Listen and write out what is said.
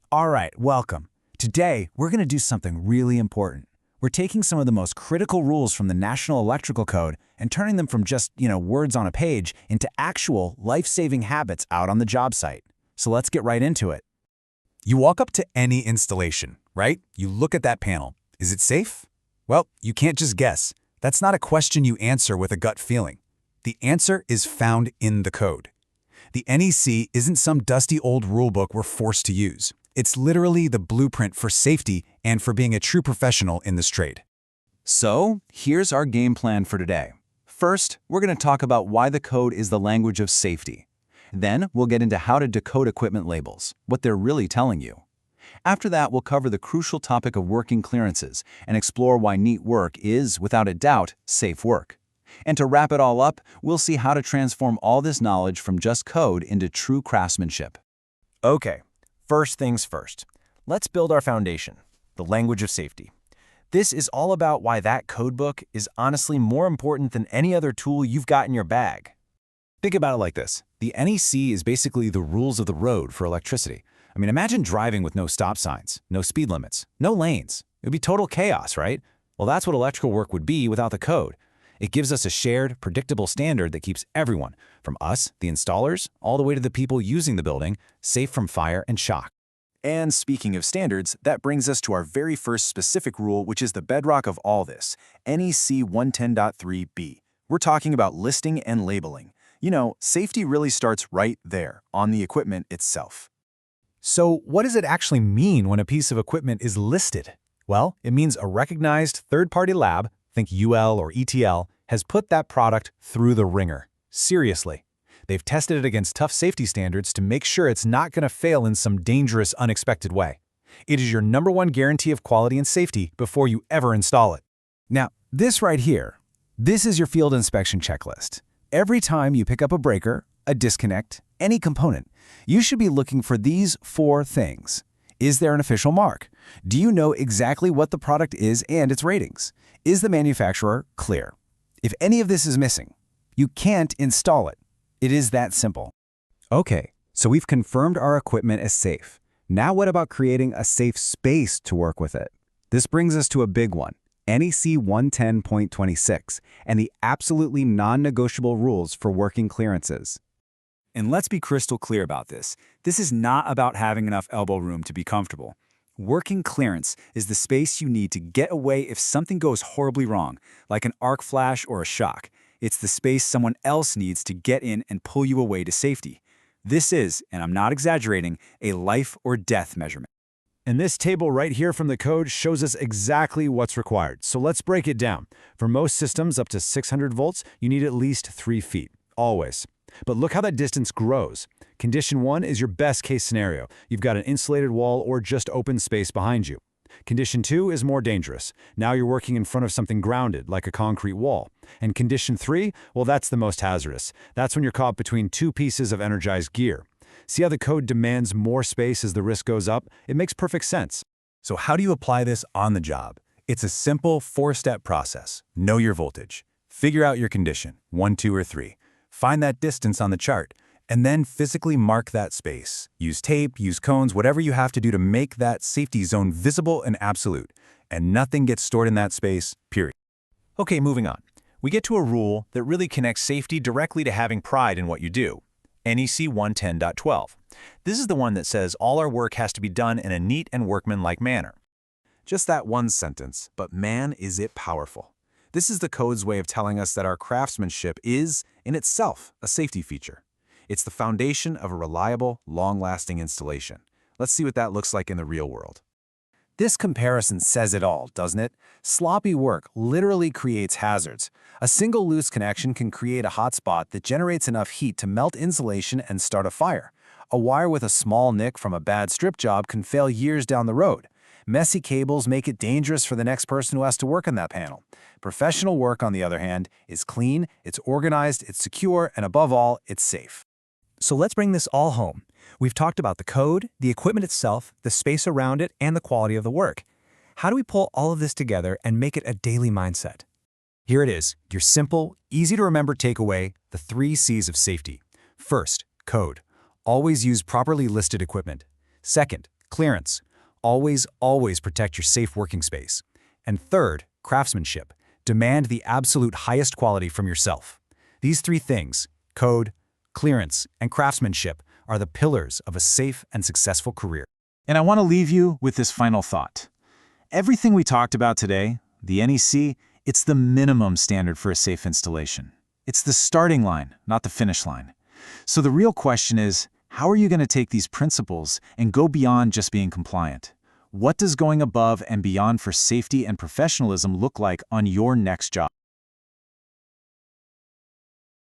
All right, welcome. Today, we're going to do something really important. We're taking some of the most critical rules from the National Electrical Code and turning them from just, words on a page into actual life-saving habits out on the job site. So let's get right into it. You walk up to any installation, right? You look at that panel. Is it safe? Well, you can't just guess. That's not a question you answer with a gut feeling. The answer is found in the code. The NEC isn't some dusty old rulebook we're forced to use. It's literally the blueprint for safety and for being a true professional in this trade. So, here's our game plan for today. First, we're going to talk about why the code is the language of safety. Then, we'll get into how to decode equipment labels, what they're really telling you. After that, we'll cover the crucial topic of working clearances and explore why neat work is, without a doubt, safe work. And to wrap it all up, we'll see how to transform all this knowledge from just code into true craftsmanship. Okay, first things first. Let's build our foundation, the language of safety. This is all about why that codebook is honestly more important than any other tool you've got in your bag. Think about it like this. The NEC is basically the rules of the road for electricity. Imagine driving with no stop signs, no speed limits, no lanes. It would be total chaos, right? Well, that's what electrical work would be without the code. It gives us a shared, predictable standard that keeps everyone, from us, the installers, all the way to the people using the building, safe from fire and shock. And speaking of standards, that brings us to our very first specific rule, which is the bedrock of all this, NEC 110.3b. We're talking about listing and labeling. Safety really starts right there, on the equipment itself. So what does it actually mean when a piece of equipment is listed? Well, it means a recognized third-party lab, think UL or ETL, has put that product through the ringer. Seriously. They've tested it against tough safety standards to make sure it's not going to fail in some dangerous, unexpected way. It is your #1 guarantee of quality and safety before you ever install it. Now, this right here, this is your field inspection checklist. Every time you pick up a breaker, a disconnect, any component, you should be looking for these 4 things. Is there an official mark? Do you know exactly what the product is and its ratings? Is the manufacturer clear? If any of this is missing, you can't install it. It is that simple. Okay, so we've confirmed our equipment is safe. Now what about creating a safe space to work with it? This brings us to a big one, NEC 110.26, and the absolutely non-negotiable rules for working clearances. And let's be crystal clear about this. This is not about having enough elbow room to be comfortable. Working clearance is the space you need to get away if something goes horribly wrong, like an arc flash or a shock. It's the space someone else needs to get in and pull you away to safety. This is, and I'm not exaggerating, a life or death measurement. And this table right here from the code shows us exactly what's required. So let's break it down. For most systems up to 600 volts, you need at least 3 feet, always. But look how that distance grows. Condition 1 is your best case scenario. You've got an insulated wall or just open space behind you. Condition 2 is more dangerous. Now you're working in front of something grounded, like a concrete wall. And condition 3, well, that's the most hazardous. That's when you're caught between 2 pieces of energized gear. See how the code demands more space as the risk goes up? It makes perfect sense. So how do you apply this on the job? It's a simple 4-step process. Know your voltage. Figure out your condition, 1, 2, or 3. Find that distance on the chart, and then physically mark that space. Use tape, use cones, whatever you have to do to make that safety zone visible and absolute. And nothing gets stored in that space, period. Okay, moving on. We get to a rule that really connects safety directly to having pride in what you do. NEC 110.12. This is the one that says all our work has to be done in a neat and workmanlike manner. Just that one sentence, but man, is it powerful. This is the code's way of telling us that our craftsmanship is, in itself, a safety feature. It's the foundation of a reliable, long-lasting installation. Let's see what that looks like in the real world. This comparison says it all, doesn't it? Sloppy work literally creates hazards. A single loose connection can create a hot spot that generates enough heat to melt insulation and start a fire. A wire with a small nick from a bad strip job can fail years down the road. Messy cables make it dangerous for the next person who has to work on that panel. Professional work, on the other hand, is clean, it's organized, it's secure, and above all, it's safe. So let's bring this all home. We've talked about the code, the equipment itself, the space around it, and the quality of the work. How do we pull all of this together and make it a daily mindset? Here it is, your simple, easy-to-remember takeaway, the 3 C's of safety. First, code. Always use properly listed equipment. Second, Clearance. Always protect your safe working space. And third, craftsmanship. Demand the absolute highest quality from yourself. These three things, code, clearance, and craftsmanship, are the pillars of a safe and successful career. And I want to leave you with this final thought. Everything we talked about today, the NEC, it's the minimum standard for a safe installation. It's the starting line, not the finish line. So the real question is, how are you going to take these principles and go beyond just being compliant? What does going above and beyond for safety and professionalism look like on your next job?